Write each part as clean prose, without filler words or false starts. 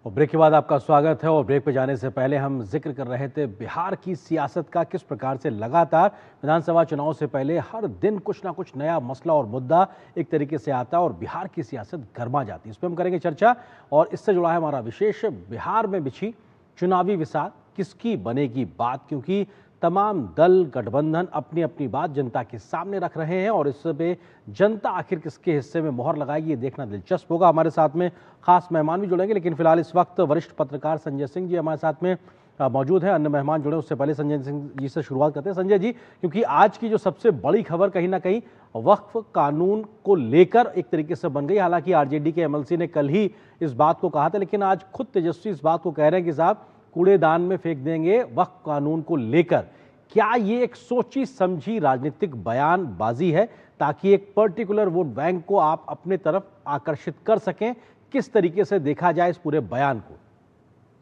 और ब्रेक के बाद आपका स्वागत है। और ब्रेक पे जाने से पहले हम जिक्र कर रहे थे बिहार की सियासत का, किस प्रकार से लगातार विधानसभा चुनाव से पहले हर दिन कुछ ना कुछ नया मसला और मुद्दा एक तरीके से आता है और बिहार की सियासत गर्मा जाती है। इस पर हम करेंगे चर्चा और इससे जुड़ा है हमारा विशेष बिहार में बिछी चुनावी विसात किसकी बनेगी बात, क्योंकि तमाम दल गठबंधन अपनी अपनी बात जनता के सामने रख रहे हैं और इस पे जनता आखिर किसके हिस्से में मोहर लगाएगी ये देखना दिलचस्प होगा। हमारे साथ में खास मेहमान भी जुड़ेंगे, लेकिन फिलहाल इस वक्त वरिष्ठ पत्रकार संजय सिंह जी हमारे साथ में मौजूद हैं। अन्य मेहमान जुड़े उससे पहले संजय सिंह जी से शुरुआत करते हैं। संजय जी, क्योंकि आज की जो सबसे बड़ी खबर कहीं ना कहीं वक्फ कानून को लेकर एक तरीके से बन गई। हालांकि आरजेडी के एमएलसी ने कल ही इस बात को कहा था, लेकिन आज खुद तेजस्वी इस बात को कह रहे हैं कि साहब कूड़ेदान में फेंक देंगे वक्फ कानून को लेकर। क्या ये एक सोची समझी राजनीतिक बयानबाजी है ताकि एक पर्टिकुलर वोट बैंक को आप अपने तरफ आकर्षित कर सकें? किस तरीके से देखा जाए इस पूरे बयान को,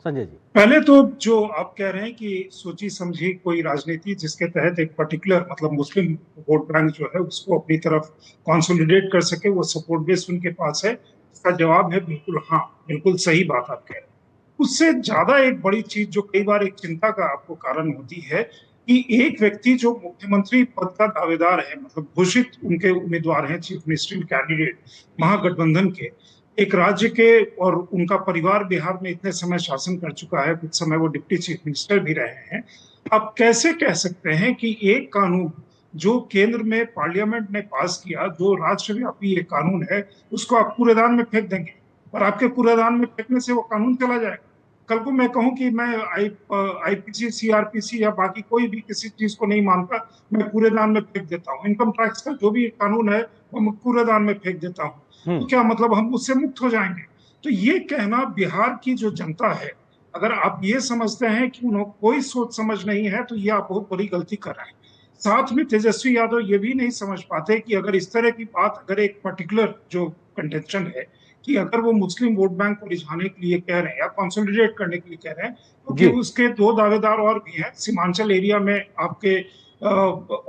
संजय जी? पहले तो जो आप कह रहे हैं कि सोची समझी कोई राजनीति जिसके तहत एक पर्टिकुलर मतलब मुस्लिम वोट बैंक जो है उसको अपनी तरफ कंसोलिडेट कर सके, वो सपोर्ट बेस उनके पास है, इसका जवाब है बिल्कुल हाँ, बिल्कुल सही बात आप कह रहे हैं। उससे ज्यादा एक बड़ी चीज जो कई बार एक चिंता का आपको कारण होती है कि एक व्यक्ति जो मुख्यमंत्री पद का दावेदार है, मतलब घोषित उनके उम्मीदवार हैं, चीफ मिनिस्टर कैंडिडेट महागठबंधन के, एक राज्य के, और उनका परिवार बिहार में इतने समय शासन कर चुका है, कुछ समय वो डिप्टी चीफ मिनिस्टर भी रहे हैं। आप कैसे कह सकते हैं कि एक कानून जो केंद्र में पार्लियामेंट ने पास किया, जो राष्ट्रव्यापी एक कानून है, उसको आप कूड़ेदान में फेंक देंगे और आपके कूड़ेदान में फेंकने से वो कानून चला जाएगा? कल को मैं कहूं कि मैं आईपीसी, सीआरपीसी या बाकी कोई भी किसी चीज को नहीं मानता, मैं कूड़ेदान में फेंक देता हूँ, इनकम टैक्स का जो भी कानून है वो मैं कूड़ेदान में फेंक देता हूँ, तो क्या मतलब हम उससे मुक्त हो जाएंगे? तो ये कहना, बिहार की जो जनता है, अगर आप ये समझते हैं कि उन्हें कोई सोच समझ नहीं है, तो ये आप बहुत बड़ी गलती कर रहे हैं। साथ में तेजस्वी यादव ये भी नहीं समझ पाते कि अगर इस तरह की बात, अगर एक पर्टिकुलर जो कंटेंशन है कि अगर वो मुस्लिम वोट बैंक को रिझाने के लिए कह रहे हैं या कंसोलिडेट करने के लिए कह रहे हैं, क्योंकि तो उसके दो दावेदार और भी हैं। सीमांचल एरिया में आपके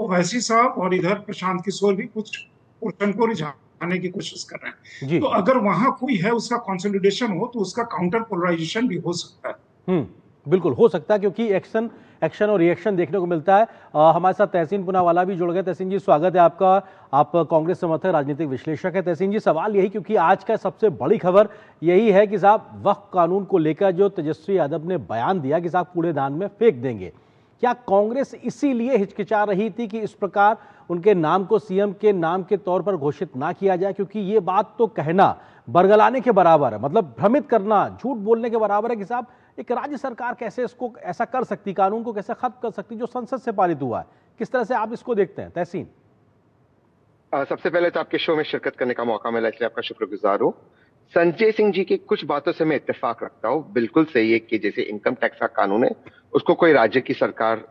ओवैसी साहब और इधर प्रशांत किशोर भी कुछ पोर्शन को रिझाने की कोशिश कर रहे हैं। तो अगर वहां कोई है उसका कंसोलिडेशन हो, तो उसका काउंटर पोलराइजेशन भी हो सकता है। बिल्कुल हो सकता है, क्योंकि एक्शन और रिएक्शन देखने को मिलता है। हमारे साथ तहसीन पुनावाला भी जुड़ गए। तहसीन जी, स्वागत है आपका। आप कांग्रेस समर्थक राजनीतिक विश्लेषक है। तहसीन जी, सवाल यही, क्योंकि आज का सबसे बड़ी खबर यही है कि साहब वक्फ कानून को लेकर जो तेजस्वी यादव ने बयान दिया कि साहब कूड़ेदान में फेंक देंगे, क्या कांग्रेस इसीलिए हिचकिचा रही थी कि इस प्रकार उनके नाम को सीएम के नाम के तौर पर घोषित ना किया जाए? क्योंकि ये बात तो कहना बरगलाने के बराबर है, मतलब भ्रमित करना, झूठ बोलने के बराबर है कि साहब एक राज्य सरकार कैसे इसको ऐसा कर सकती, कानून को कैसे खत्म कर सकती जो संसद से पारित हुआ है। किस तरह से आप इसको देखते हैं तहसीन? सबसे पहले तो आपके शो में शिरकत करने का मौका मिला, इसलिए आपका शुक्रगुजार हूं। संजय सिंह जी की कुछ बातों से मैं इत्तेफाक रखता हूं। बिल्कुल सही है कि जैसे इनकम टैक्स का कानून है, उसको कोई राज्य की सरकार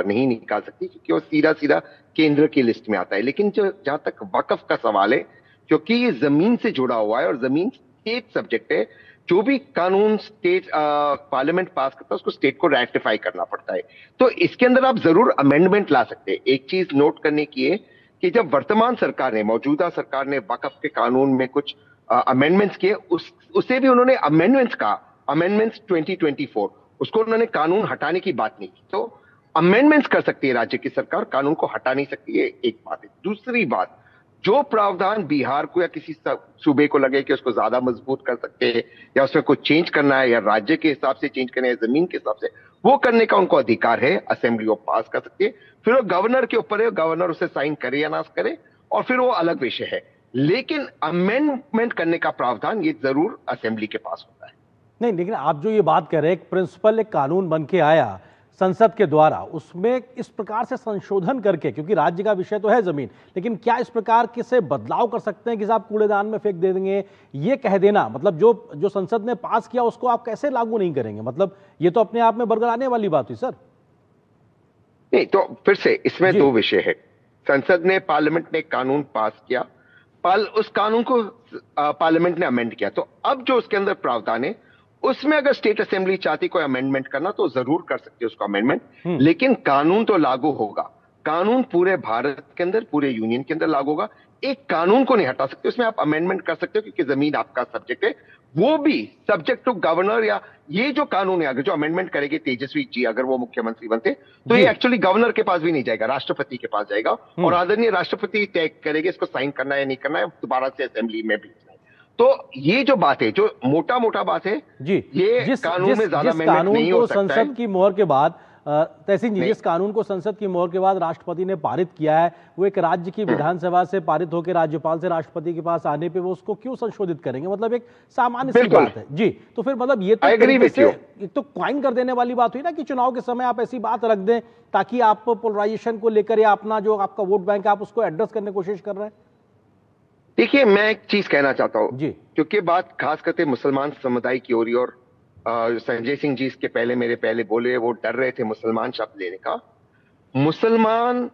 नहीं निकाल सकती, क्योंकि वो सीधा सीधा केंद्र की लिस्ट में आता है। लेकिन जो जहां तक वक्फ का सवाल है, क्योंकि ये जमीन से जुड़ा हुआ है और जमीन स्टेट सब्जेक्ट है, जो भी कानून स्टेट पार्लियामेंट पास करता है उसको स्टेट को रेटिफाई करना पड़ता है। तो इसके अंदर आप जरूर अमेंडमेंट ला सकते हैं। एक चीज नोट करने की है कि जब वर्तमान सरकार ने, मौजूदा सरकार ने वक्फ के कानून में कुछ अमेंडमेंट्स किए, उसे भी उन्होंने अमेंडमेंट्स कहा, अमेंडमेंट्स 2024, उसको उन्होंने कानून हटाने की बात नहीं की। तो अमेंडमेंट्स कर सकती है राज्य की सरकार, कानून को हटा नहीं सकती है, एक बात है। दूसरी बात, जो प्रावधान बिहार को या किसी सूबे को लगे कि उसको ज्यादा मजबूत कर सकते हैं या उसमें कुछ चेंज करना है, या राज्य के हिसाब से चेंज करना है, जमीन के हिसाब से, वो करने का उनको अधिकार है। असेंबली वो पास कर सकती है, फिर वो गवर्नर के ऊपर है, गवर्नर उसे साइन करे या ना करे, और फिर वो अलग विषय है। लेकिन अमेंडमेंट करने का प्रावधान ये जरूर असेंबली के पास होता है। नहीं, लेकिन आप जो ये बात कर रहे हैं, एक प्रिंसिपल, एक कानून बन के आया संसद के द्वारा, उसमें इस प्रकार से संशोधन करके, क्योंकि राज्य का विषय तो है जमीन, लेकिन क्या इस प्रकार के से बदलाव कर सकते हैं कि साहब कूड़ेदान में फेंक दे देंगे? ये कह देना, मतलब जो संसद ने पास किया उसको आप कैसे लागू नहीं करेंगे? मतलब ये तो अपने आप में बरगलाने वाली बात हुई सर। नहीं, तो फिर से इसमें दो विषय है। संसद ने, पार्लियामेंट ने कानून पास किया, उस कानून को पार्लियामेंट ने अमेंड किया, तो अब जो उसके अंदर प्रावधान है उसमें अगर स्टेट असेंबली चाहती कोई अमेंडमेंट करना तो जरूर कर सकती है उसका अमेंडमेंट, लेकिन कानून तो लागू होगा। कानून पूरे भारत के अंदर, पूरे यूनियन के अंदर लागू होगा। एक कानून को नहीं हटा सकते, उसमें आप अमेंडमेंट कर सकते हो क्योंकि जमीन आपका सब्जेक्ट है, वो भी सब्जेक्ट टू गवर्नर, या ये जो कानून है अगर जो अमेंडमेंट करेंगे तेजस्वी जी अगर वो मुख्यमंत्री बनते तो जी। ये एक्चुअली गवर्नर के पास भी नहीं जाएगा, राष्ट्रपति के पास जाएगा और आदरणीय राष्ट्रपति तय करेंगे इसको साइन करना है नहीं करना है, दोबारा से असेंबली में भेजना है। तो ये जो बात है, जो मोटा मोटा बात है, जी, ये जिस कानून जिस में ज्यादा जिस अमेंडमेंट कानून नहीं को हो सकता है। संसद की मोहर के बाद तहसीन जी, नहीं। जिस कानून को संसद की मोहर के बाद राष्ट्रपति ने पारित किया है, वो एक राज्य की विधानसभा से पारित होकर राज्यपाल से राष्ट्रपति के पास आने पे वो उसको क्यों संशोधित करेंगे? मतलब एक सामान्य सी बिल्कुल। बात है जी। तो फिर मतलब ये तो I एक agree तरीके with से you। एक तो क्वाइन कर देने वाली बात हुई ना कि चुनाव के समय आप ऐसी बात रख दें ताकि आप पोलराइजेशन को लेकर या अपना जो आपका वोट बैंक है आप उसको एड्रेस करने की कोशिश कर रहे हैं। देखिए, मैं एक चीज कहना चाहता हूं जी। क्योंकि बात खास करके मुसलमान समुदाय की ओर, और संजय सिंह जी इसके पहले मेरे पहले बोले, वो डर रहे थे मुसलमान शब्द लेने का। मुसलमान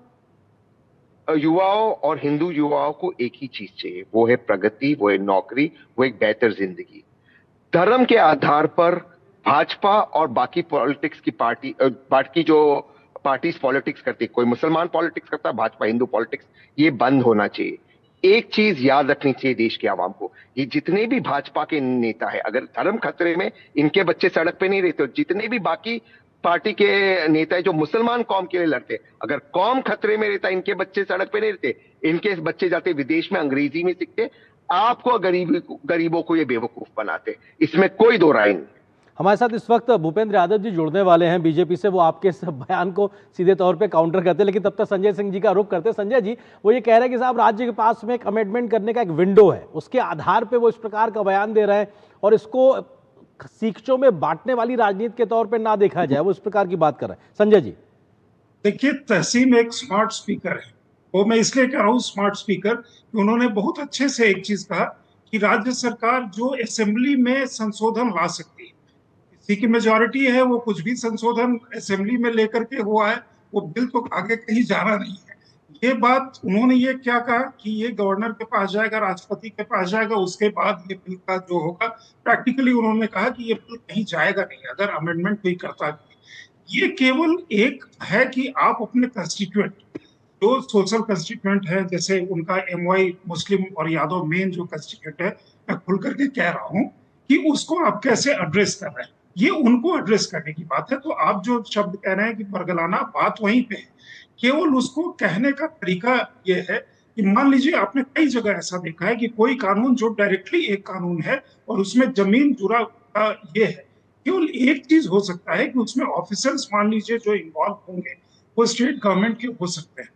युवाओं और हिंदू युवाओं को एक ही चीज चाहिए, वो है प्रगति, वो है नौकरी, वो एक बेहतर जिंदगी। धर्म के आधार पर भाजपा और बाकी पॉलिटिक्स की बाकी जो पार्टीज पॉलिटिक्स करती, कोई मुसलमान पॉलिटिक्स करता है, भाजपा हिंदू पॉलिटिक्स, ये बंद होना चाहिए। एक चीज याद रखनी चाहिए देश के आवाम को, ये जितने भी भाजपा के नेता है, अगर धर्म खतरे में, इनके बच्चे सड़क पे नहीं रहते। जितने भी बाकी पार्टी के नेता है जो मुसलमान कौम के लिए लड़ते, अगर कौम खतरे में रहता, इनके बच्चे सड़क पे नहीं रहते, इनके बच्चे जाते विदेश में अंग्रेजी में सीखते, आपको गरीबों को ये बेवकूफ बनाते, इसमें कोई दो राय नहीं। हमारे साथ इस वक्त भूपेंद्र यादव जी जुड़ने वाले हैं बीजेपी से। वो आपके इस बयान को सीधे तौर पे काउंटर करते हैं, लेकिन तब तक संजय सिंह जी का रुख करते हैं। संजय जी, वो ये कह रहे हैं कि साहब राज्य के पास में एक अमेंडमेंट करने का एक विंडो है, उसके आधार पे वो इस प्रकार का बयान दे रहे हैं और इसको सीखचों में बांटने वाली राजनीति के तौर पे ना देखा जाए, वो इस प्रकार की बात कर रहे हैं। संजय जी, देखिए, तहसीन एक स्मार्ट स्पीकर है, वो मैं इसलिए कह रहा हूँ स्मार्ट स्पीकर कि उन्होंने बहुत अच्छे से एक चीज कहा कि राज्य सरकार जो असेंबली में संशोधन ला सकती है, किसी की मेजोरिटी है, वो कुछ भी संशोधन असेंबली में लेकर के हुआ है, वो बिल तो आगे कहीं जाना नहीं है। ये बात उन्होंने ये क्या कहा कि ये गवर्नर के पास जाएगा, राष्ट्रपति के पास जाएगा, उसके बाद ये बिल का जो होगा, प्रैक्टिकली उन्होंने कहा कि ये बिल कहीं जाएगा नहीं अगर अमेंडमेंट कोई करता है। ये केवल एक है कि आप अपने कंस्टिट्यूएंट, जो सोशल कंस्टिट्यूएंट है, जैसे उनका एमवाई मुस्लिम और यादव मेन जो कंस्टिट्यूएंट है, मैं खुल करके कह रहा हूं कि उसको आप कैसे एड्रेस कर रहे हैं, ये उनको एड्रेस करने की बात है। तो आप जो शब्द कह रहे हैं कि बरगलाना, बात वहीं पे है, केवल उसको कहने का तरीका ये है कि मान लीजिए आपने कई जगह ऐसा देखा है कि कोई कानून जो डायरेक्टली एक कानून है और उसमें जमीन जुड़ा ये है, केवल एक चीज हो सकता है कि उसमें ऑफिसर्स मान लीजिए जो इन्वॉल्व होंगे वो स्टेट गवर्नमेंट के हो सकते हैं।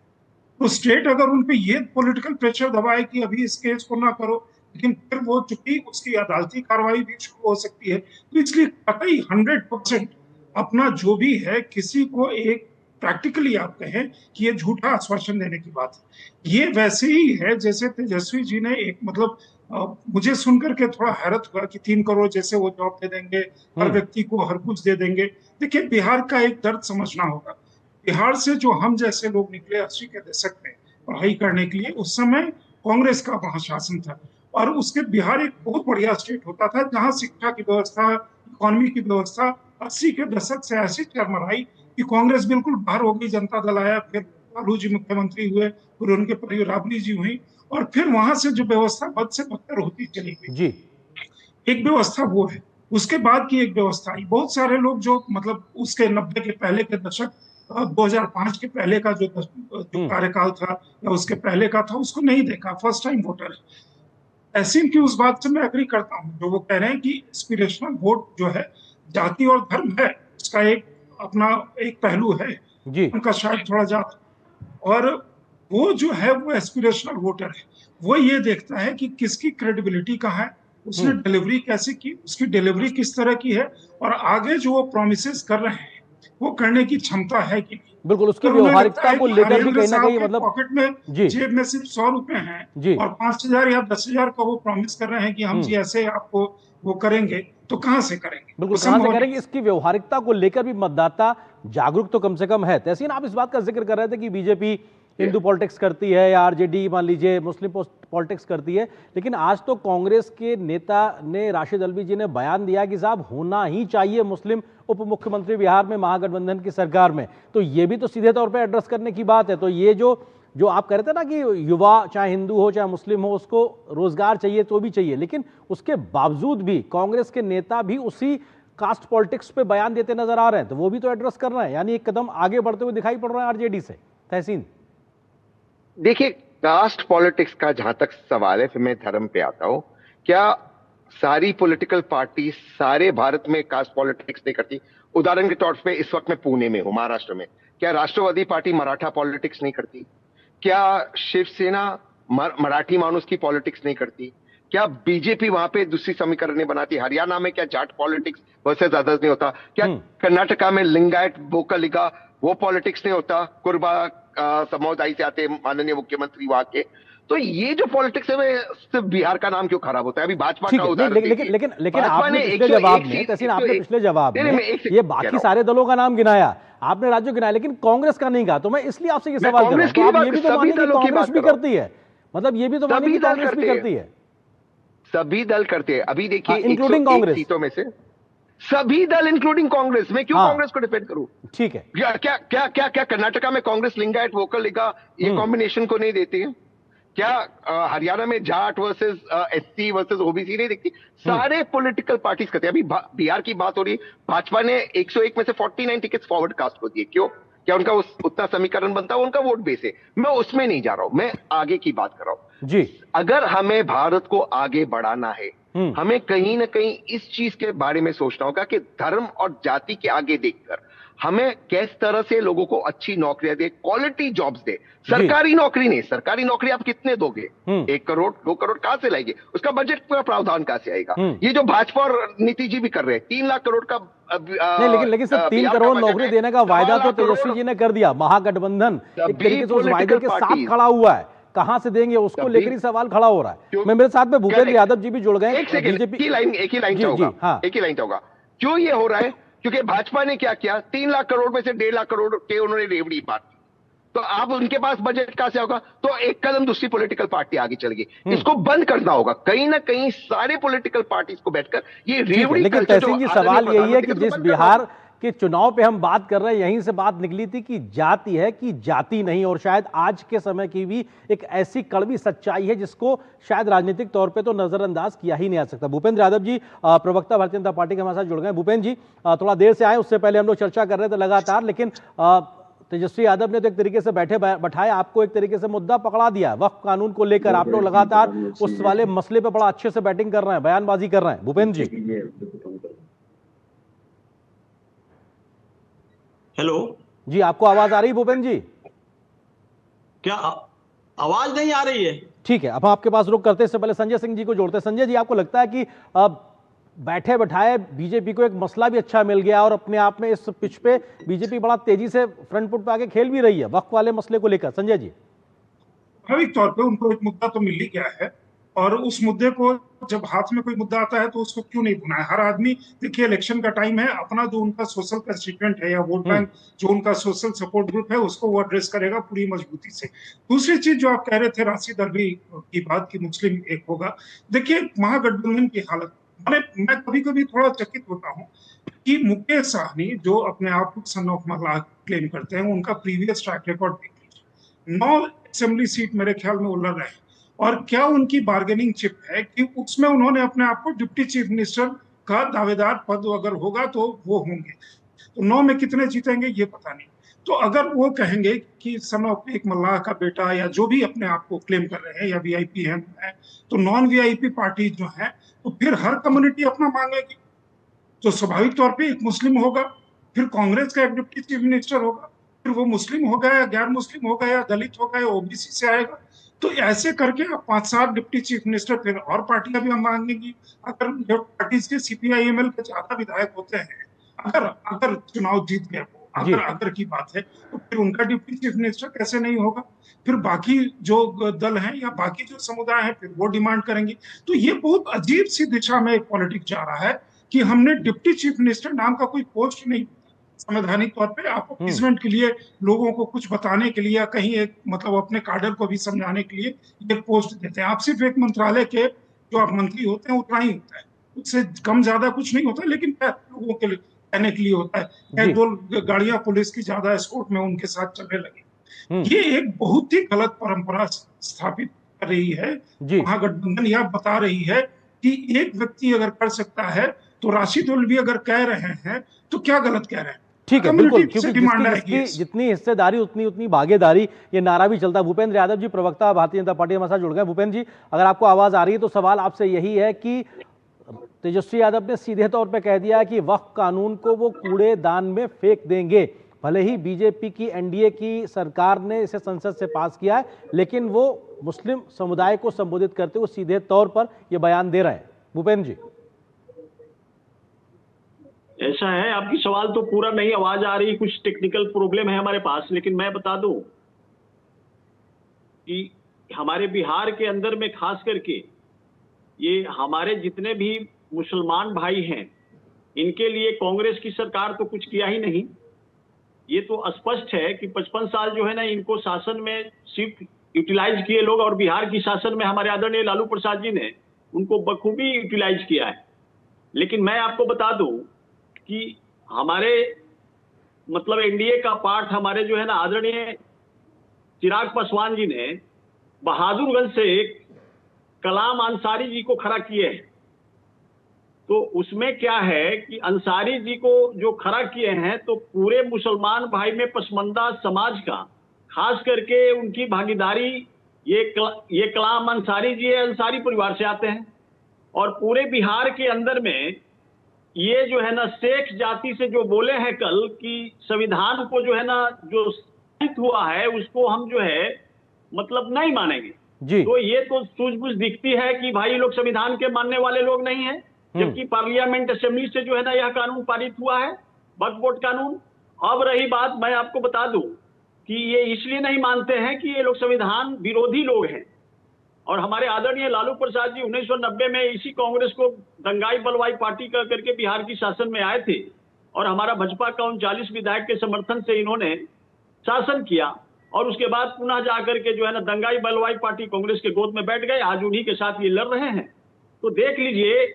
तो स्टेट अगर उन पे ये पॉलिटिकल प्रेशर दबाए कि अभी इस केस को ना करो, लेकिन फिर वो चूंकि उसकी अदालती कार्रवाई भी शुरू हो सकती है, तो इसलिए कतई 100% अपना जो भी है, किसी को एक प्रैक्टिकली आप कहें कि ये झूठा आश्वासन देने की बात है। ये वैसे ही है जैसे तेजस्वी जी ने एक मतलब मुझे सुनकर के थोड़ा हैरत हुआ कि 3 करोड़ जैसे वो जॉब दे देंगे, हर व्यक्ति को हर कुछ दे देंगे। देखिए, बिहार का एक दर्द समझना होगा। बिहार से जो हम जैसे लोग निकले 80 के दशक में पढ़ाई करने के लिए, उस समय कांग्रेस का वहां शासन था और उसके बिहार एक बहुत बढ़िया स्टेट होता था जहां शिक्षा की व्यवस्था, इकोनॉमी की व्यवस्था 80 के दशक से ऐसी चरमराई कि कांग्रेस बिल्कुल बाहर हो गई, जनता दल आया, फिर लालू जी मुख्यमंत्री हुए, फिर उनके परिवार राबड़ी जी हुई और फिर वहां से जो व्यवस्था बद से बदतर होती चली गई जी। एक व्यवस्था वो है। उसके बाद की एक व्यवस्था आई, बहुत सारे लोग जो मतलब उसके 90 के पहले के दशक 2005 के पहले का जो कार्यकाल था या उसके पहले का था, उसको नहीं देखा, फर्स्ट टाइम वोटर है। तहसीन की उस बात से मैं एग्री करता हूँ जो वो कह रहे हैं कि एस्पिरेशनल वोट जो है, जाति और धर्म है, उसका एक अपना एक पहलू है जी। उनका शायद थोड़ा ज्यादा, और वो जो है वो एस्पिरेशनल वोटर है, वो ये देखता है कि किसकी क्रेडिबिलिटी कहाँ है, उसने डिलीवरी कैसे की, उसकी डिलीवरी किस तरह की है और आगे जो वो प्रोमिसेस कर रहे हैं वो करने की क्षमता है कि नहीं। बिल्कुल, उसकी तो उन्हें लगता व्यवहारिकता है को कि लेकर भी हरेंद्र कहीं ना साहब कहीं के मतलब पॉकेट में जी। जेब में सिर्फ 100 रुपए जी। हैं और 5,000 या 10,000 का वो प्रॉमिस कर रहे हैं कि हम जी ऐसे आपको वो करेंगे, तो कहाँ से करेंगे? बिल्कुल, वो कहां से संभव करेंगे? इसकी व्यवहारिकता को लेकर भी मतदाता जागरूक तो कम से कम है। तहसीन, आप इस बात का जिक्र कर रहे थे कि बीजेपी हिंदू पॉलिटिक्स करती है या आरजेडी मान लीजिए मुस्लिम पॉलिटिक्स करती है, लेकिन आज तो कांग्रेस के नेता ने, राशिद अल्वी जी ने बयान दिया कि साहब होना ही चाहिए मुस्लिम उप मुख्यमंत्री बिहार में महागठबंधन की सरकार में। तो ये भी तो सीधे तौर पे एड्रेस करने की बात है। तो ये जो जो आप कह रहे थे ना कि युवा चाहे हिंदू हो चाहे मुस्लिम हो उसको रोजगार चाहिए तो भी चाहिए, लेकिन उसके बावजूद भी कांग्रेस के नेता भी उसी कास्ट पॉलिटिक्स पे बयान देते नजर आ रहे हैं, तो वो भी तो एड्रेस कर रहे हैं, यानी एक कदम आगे बढ़ते हुए दिखाई पड़ रहे हैं आरजेडी से। तहसीन, देखिए, कास्ट पॉलिटिक्स का जहां तक सवाल है, फिर मैं धर्म पे आता हूं। क्या सारी पॉलिटिकल पार्टी सारे भारत में कास्ट पॉलिटिक्स नहीं करती? उदाहरण के तौर पे इस वक्त मैं पुणे में हूं, महाराष्ट्र में। क्या राष्ट्रवादी पार्टी मराठा पॉलिटिक्स नहीं करती? क्या शिवसेना मराठी मानुस की पॉलिटिक्स नहीं करती? क्या बीजेपी वहां पे दूसरी समीकरण नहीं बनाती? हरियाणा में क्या जाट पॉलिटिक्स वर्सेस अदर्स नहीं होता? क्या कर्नाटका में लिंगायत वोकलिगा वो पॉलिटिक्स नहीं होता? कुर्बा समुदाय से आते माननीय मुख्यमंत्री वहां के। तो ये जो पॉलिटिक्स है, सिर्फ बिहार का नाम क्यों खराब होता है? अभी भाजपा का उदाहरण लेकिन लेकिन लेकिन आपने पिछले जवाब में, तहसीन आपने पिछले जवाब में ये बाकी सारे दलों का नाम गिनाया, आपने राज्यों गिनाया, लेकिन कांग्रेस का नहीं कहा। तो मैं इसलिए आपसे ये सवाल कर रहा हूं, तो आप ये भी तो मानिए कि कांग्रेस भी करती है, मतलब ये भी तो मानिए कि कांग्रेस भी करती है। सभी दल करते हैं। अभी देखिए, इंक्लूडिंग कांग्रेस सीटों में से सभी दल इंक्लूडिंग कांग्रेस। मैं क्यों कांग्रेस को डिफेंड करूं? ठीक है, क्या क्या क्या क्या क्या कर्नाटका में कांग्रेस लिंगायत वोकलिगा ये कॉम्बिनेशन को नहीं देती है? क्या हरियाणा में Jat versus SC versus OBC नहीं दिखती? सारे पॉलिटिकल पार्टीज करते हैं। अभी बिहार की बात हो रही, भाजपा ने 101 में से 49 टिकट्स फॉरवर्ड कास्ट को दिए। क्यों? क्या उनका उतना समीकरण बनता है? उनका वोट बेस है। मैं उसमें नहीं जा रहा हूं, मैं आगे की बात कर रहा हूं जी। अगर हमें भारत को आगे बढ़ाना है, हमें कहीं ना कहीं इस चीज के बारे में सोचना होगा कि धर्म और जाति के आगे देखकर हमें किस तरह से लोगों को अच्छी नौकरियां दे, क्वालिटी जॉब्स दे। सरकारी नौकरी नहीं, सरकारी नौकरी आप कितने दोगे? 1 करोड़ 2 करोड़ कहां से लाएंगे? उसका बजट का प्रावधान कहां से आएगा? ये जो भाजपा और नीतीश जी भी कर रहे हैं, 3 लाख करोड़ का नहीं, लेकिन सर 3 करोड़ नौकरी देने का वायदा तो तेजस्वी जी ने कर दिया। महागठबंधन एक तरीके से उस वायदे के साथ खड़ा हुआ है, कहां से देंगे उसको लेकर ही सवाल खड़ा हो रहा है। मैं, मेरे साथ में भूपेंद्र यादव जी भी जुड़ गए। एक ही लाइन चाहूंगा। क्यों ये हो रहा है? क्योंकि भाजपा ने क्या किया, 3 लाख करोड़ में से 1.5 लाख करोड़ के उन्होंने रेवड़ी बांटी। तो अब उनके पास बजट कहां से होगा? तो एक कदम दूसरी पॉलिटिकल पार्टी आगे चल गई। इसको बंद करना होगा कहीं ना कहीं, सारे पॉलिटिकल पार्टीज को बैठकर ये रेवड़ी। लेकिन तहसीन जी, सवाल यही है कि जिस बिहार के चुनाव पे हम बात कर रहे हैं, यहीं से बात निकली थी कि जाति है कि जाति नहीं, और शायद आज के समय की भी एक ऐसी कड़वी सच्चाई है जिसको शायद राजनीतिक तौर पे तो नजरअंदाज किया ही नहीं जा सकता। भूपेंद्र यादव जी, प्रवक्ता भारतीय जनता पार्टी के हमारे साथ जुड़ गए। भूपेंद्र जी, थोड़ा देर से आए, उससे पहले हम लोग चर्चा कर रहे थे लगातार, लेकिन तेजस्वी यादव ने तो एक तरीके से बैठाए आपको एक तरीके से मुद्दा पकड़ा दिया वक्फ कानून को लेकर। आप लोग लगातार उस वाले मसले पे बड़ा अच्छे से बैटिंग कर रहे हैं, बयानबाजी कर रहे हैं। भूपेंद्र जी, हेलो जी, आपको आवाज आ रही है भूपेंद्र जी? क्या आवाज नहीं आ रही है? ठीक है, अब हम आपके पास रुक करते हैं, इससे पहले संजय सिंह जी को जोड़ते हैं। संजय जी, आपको लगता है कि अब बैठे बैठाए बीजेपी को एक मसला भी अच्छा मिल गया और अपने आप में इस पिच पे बीजेपी बड़ा तेजी से फ्रंट फुट पे आगे खेल भी रही है वक्फ वाले मसले को लेकर? संजय जी, स्वाभाविक तौर पे उनको एक मुद्दा तो मिल ही गया है, और उस मुद्दे को जब हाथ में कोई मुद्दा आता है तो उसको क्यों नहीं बनाए? हर आदमी, देखिए इलेक्शन का टाइम है, अपना जो उनका सोशल कंस्टिट्यूएंट है या वोट बैंक जो उनका सोशल सपोर्ट ग्रुप है उसको वो एड्रेस करेगा पूरी मजबूती से। दूसरी चीज जो आप कह रहे थे राशिद अल्वी की बात की मुस्लिम एक होगा, देखिए महागठबंधन की हालत, मैं कभी कभी थोड़ा चकित होता हूँ कि मुकेश सहनी जो अपने आप को सन ऑफ मल्लाह क्लेम करते हैं, उनका प्रीवियस ट्रैक रिकॉर्ड देख लीजिए। 9 असेंबली सीट मेरे ख्याल में वो लड़ रहे हैं, और क्या उनकी बार्गेनिंग चिप है कि उसमें उन्होंने अपने आप को डिप्टी चीफ मिनिस्टर का दावेदार पद अगर होगा तो वो होंगे। तो 9 में कितने जीतेंगे ये पता नहीं। तो अगर वो कहेंगे कि सन ऑफ एक मल्लाह का बेटा या जो भी अपने आप को क्लेम कर रहे हैं या वीआईपी है, तो नॉन वीआईपी पार्टी जो है तो फिर हर कम्युनिटी अपना मांगेगी। तो स्वाभाविक तौर पे एक मुस्लिम होगा, फिर कांग्रेस का एक डिप्टी चीफ मिनिस्टर होगा, फिर वो मुस्लिम होगा या गैर मुस्लिम होगा या दलित होगा या ओबीसी से आएगा। तो ऐसे करके 5-7 डिप्टी चीफ मिनिस्टर फिर और पार्टियां भी हम मांगेंगी। अगर जो पार्टीज के सीपीआई-एमएल के ज्यादा विधायक होते हैं, अगर चुनाव जीत गए वो, अगर की बात है, तो फिर उनका डिप्टी चीफ मिनिस्टर कैसे नहीं होगा? फिर बाकी जो दल हैं या बाकी जो समुदाय हैं फिर वो डिमांड करेंगे। तो ये बहुत अजीब सी दिशा में एक पॉलिटिक्स जा रहा है कि हमने डिप्टी चीफ मिनिस्टर नाम का कोई पोस्ट नहीं, संवैधानिक तौर पे आप अपीसमेंट के लिए लोगों को कुछ बताने के लिए या कहीं एक मतलब अपने काडर को भी समझाने के लिए ये पोस्ट देते हैं। आप सिर्फ एक मंत्रालय के जो आप मंत्री होते हैं उतना ही होता है, उससे कम ज्यादा कुछ नहीं होता, लेकिन लोगों के लिए कहने के लिए होता है। 2 गाड़ियां पुलिस की ज्यादा एस्कॉर्ट में उनके साथ चलने लगी। ये एक बहुत ही गलत परंपरा स्थापित कर रही है जी महागठबंधन। यह बता रही है कि एक व्यक्ति अगर कर सकता है तो राशिद भी अगर कह रहे हैं तो क्या गलत कह रहे हैं। ठीक है, बिल्कुल, कम्युनिटी से क्योंकि डिमांड जिसकी आएगी। जिसकी जितनी हिस्सेदारी उतनी उतनी भागीदारी, ये नारा भी चलता है। भूपेंद्र यादव जी, प्रवक्ता भारतीय जनता पार्टी, हमारे साथ जुड़ गए। भूपेंद्र जी, अगर आपको आवाज आ रही है तो सवाल आपसे यही है कि तेजस्वी यादव ने सीधे तौर पे कह दिया कि वक्फ कानून को वो कूड़ेदान में फेंक देंगे। भले ही बीजेपी की एनडीए की सरकार ने इसे संसद से पास किया है, लेकिन वो मुस्लिम समुदाय को संबोधित करते हुए सीधे तौर पर ये बयान दे रहे हैं। भूपेंद्र जी, ऐसा है, आपकी सवाल तो पूरा नहीं आवाज आ रही, कुछ टेक्निकल प्रॉब्लम है हमारे पास, लेकिन मैं बता दूं कि हमारे बिहार के अंदर में खास करके ये हमारे जितने भी मुसलमान भाई हैं, इनके लिए कांग्रेस की सरकार तो कुछ किया ही नहीं। ये तो स्पष्ट है कि 55 साल जो है ना, इनको शासन में सिर्फ यूटिलाइज किए लोग, और बिहार की शासन में हमारे आदरणीय लालू प्रसाद जी ने उनको बखूबी यूटिलाइज किया है। लेकिन मैं आपको बता दूं कि हमारे मतलब एनडीए का पार्ट हमारे जो है ना, आदरणीय चिराग पासवान जी ने बहादुरगंज से कलाम अंसारी जी को खड़ा किए हैं। तो उसमें क्या है कि अंसारी जी को जो खड़ा किए हैं, तो पूरे मुसलमान भाई में पसमंदा समाज का खास करके उनकी भागीदारी, ये कलाम अंसारी जी अंसारी परिवार से आते हैं। और पूरे बिहार के अंदर में ये जो है ना, शेख जाति से जो बोले हैं कल कि संविधान को जो है ना, जो हुआ है उसको हम जो है मतलब नहीं मानेंगे जी तो ये तो सूझबूझ दिखती है कि भाई लोग संविधान के मानने वाले लोग नहीं है। जबकि पार्लियामेंट असेंबली से जो है ना, यह कानून पारित हुआ है, वक्फ बोर्ड कानून। अब रही बात, मैं आपको बता दूं कि ये इसलिए नहीं मानते हैं कि ये लोग संविधान विरोधी लोग हैं। और हमारे आदरणीय लालू प्रसाद जी 1990 में इसी कांग्रेस को दंगाई बलवाई पार्टी का करके बिहार की शासन में आए थे, और हमारा भाजपा का 39 विधायक के समर्थन से इन्होंने शासन किया, और उसके बाद पुनः जाकर के जो है ना, दंगाई बलवाई पार्टी कांग्रेस के गोद में बैठ गए। आज उन्हीं के साथ ये लड़ रहे हैं। तो देख लीजिए,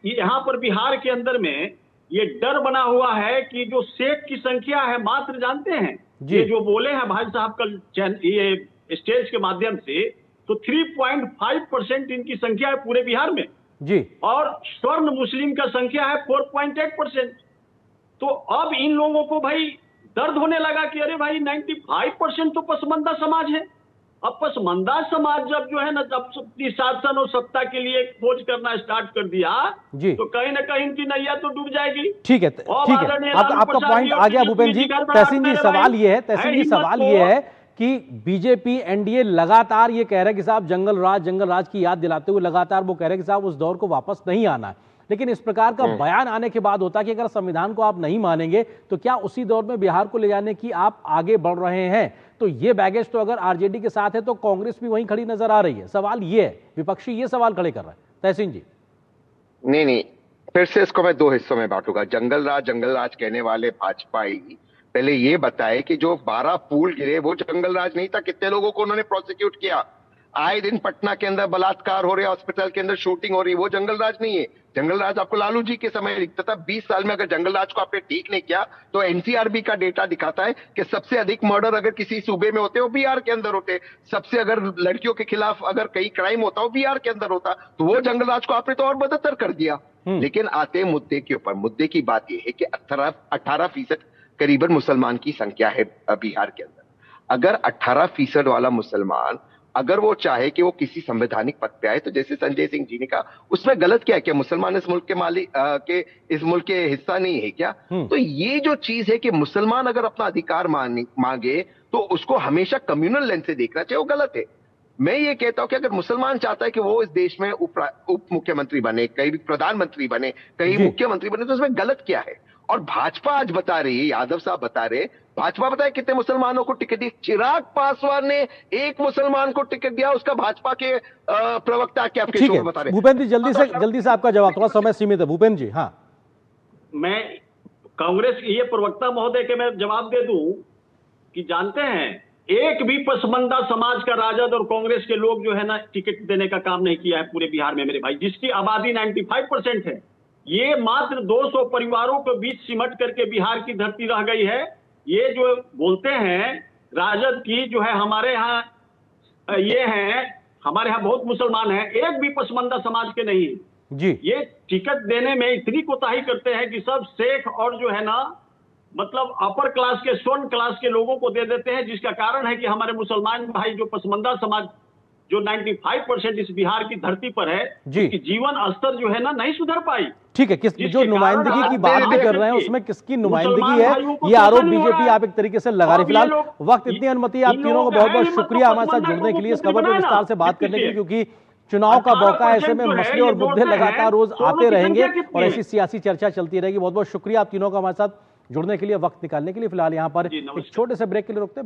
यहाँ पर बिहार के अंदर में ये डर बना हुआ है कि जो शेख की संख्या है, मात्र जानते हैं ये जो बोले हैं भाई साहब कल ये स्टेज के माध्यम से, तो 3.5% इनकी संख्या है पूरे बिहार में जी, और स्वर्ण मुस्लिम का संख्या है 4.8%। तो अब इन लोगों को भाई दर्द होने लगा कि अरे भाई 95% तो पसमंदा समाज है। अब पसमंदा समाज जब जो है ना, जब शासन और सत्ता के लिए खोज करना स्टार्ट कर दिया जी, तो कहीं ना कहीं इनकी नैया तो डूब जाएगी। ठीक है, ठीक है, आपका पॉइंट आ गया भूपेंद्र जी। तहसीन जी, सवाल ये है, तहसीन जी सवाल ये है कि बीजेपी एनडीए लगातार ये कह रहा है कि साहब जंगल राज की याद दिलाते हुए लगातार वो कह रहे हैं कि साहब उस दौर को वापस नहीं आना है। लेकिन इस प्रकार का बयान आने के बाद होता है कि अगर संविधान को आप नहीं मानेंगे तो क्या उसी दौर में बिहार को ले जाने की आप आगे बढ़ रहे हैं? तो ये बैगेज तो अगर आरजेडी के साथ है तो कांग्रेस भी वहीं खड़ी नजर आ रही है। सवाल ये है, विपक्षी ये सवाल खड़े कर रहे हैं। तहसीन जी, नहीं, फिर से इसको मैं दो हिस्सों में बांटूंगा। जंगल राज कहने वाले भाजपाई पहले ये बताए कि जो 12 पुल गिरे वो जंगल राज नहीं था। कितने लोगों को उन्होंने प्रोसिक्यूट किया? आए दिन पटना के अंदर बलात्कार हो रहे, हॉस्पिटल के अंदर शूटिंग हो रही, वो जंगल राज नहीं है। जंगल राज आपको लालू जी के समय दिखता था। 20 साल में अगर जंगल राज को आपने ठीक नहीं किया तो एनसीआरबी का डेटा दिखाता है कि सबसे अधिक मर्डर अगर किसी सूबे में होते हो बिहार के अंदर होते। सबसे अगर लड़कियों के खिलाफ अगर कई क्राइम होता हो बिहार के अंदर होता। तो वो जंगल राज को आपने तो और बदतर कर दिया। लेकिन आते मुद्दे के ऊपर, मुद्दे की बात यह है कि 18% करीबन मुसलमान की संख्या है बिहार के अंदर। अगर 18% वाला मुसलमान अगर वो चाहे कि वो किसी संवैधानिक पद पे आए, तो जैसे संजय सिंह जी ने कहा, उसमें गलत क्या है? क्या मुसलमान इस मुल्क के मालिक के इस मुल्क के हिस्सा नहीं है क्या? तो ये जो चीज है कि मुसलमान अगर अपना अधिकार मांगे तो उसको हमेशा कम्युनल लेंस से देखना चाहिए, वो गलत है। मैं ये कहता हूं कि अगर मुसलमान चाहता है कि वो इस देश में उप मुख्यमंत्री बने, कहीं प्रधानमंत्री बने, कहीं मुख्यमंत्री बने, तो उसमें गलत क्या है? और भाजपा आज बता रही है, यादव साहब बता रहे, भाजपा बताए कितने मुसलमानों को टिकट दी? चिराग पासवान ने एक मुसलमान को टिकट दिया, उसका भाजपा के प्रवक्ता के आपके शो में बता रहे। भूपेंद्र जी, जल्दी से आपका जवाब, थोड़ा समय सीमित है। भूपेंद्र जी, हाँ, मैं कांग्रेस ये प्रवक्ता महोदय के मैं जवाब दे दूं कि जानते हैं, एक भी पसमंदा समाज का राजद और कांग्रेस के लोग जो है ना, टिकट देने का काम नहीं किया है पूरे बिहार में मेरे भाई, जिसकी आबादी 95% है। ये मात्र 200 परिवारों के बीच सिमट करके बिहार की धरती रह गई है। ये जो बोलते हैं राजद की जो है हमारे यहाँ ये है, हमारे यहाँ बहुत मुसलमान हैं, एक भी पसमानदा समाज के नहीं। जी ये टिकट देने में इतनी कोताही करते हैं कि सब शेख और जो है ना मतलब अपर क्लास के, स्वर्ण क्लास के लोगों को दे देते हैं, जिसका कारण है कि हमारे मुसलमान भाई जो पसमानदा समाज जो 95% इस बिहार की धरती पर है, जी। उसकी जीवन स्तर जो है ना नहीं सुधर पाई। ठीक है, किस जिसके जो नुमाइंदगी कारण की आप बात भी देख कर रहे हैं सकते उसमें किसकी मुसलमान नुमाइंदगी है, भाइयों को ये आरोप शोषण हो रहा बीजेपी है। आप एक तरीके से लगा रही। अब ये फिलहाल लोग- वक्त इतनी अनुमति आप इन तीनों लोगों का का बहुत है बहुत ही मतलब शुक्रिया हमारे साथ पसमानदा जुड़ने को के लिए, इस मुख्यमंत्री खबर पर विस्तार बनाना, से बात करने के लिए, डिप्टी क्योंकि चुनाव का मौका 18% ऐसे में जो है, मसले और ये मुद्दे बोलते हैं, लगातार रोज सोनों आते की रहेंगे संख्या कितनी और है? ऐसी सियासी चर्चा चलती रहेगी। बहुत बहुत शुक्रिया आप तीनों का हमारे साथ जुड़ने के लिए, वक्त निकालने के लिए। फिलहाल यहाँ पर जी, एक नमस्कार। छोटे से ब्रेक के लिए रुकते हैं।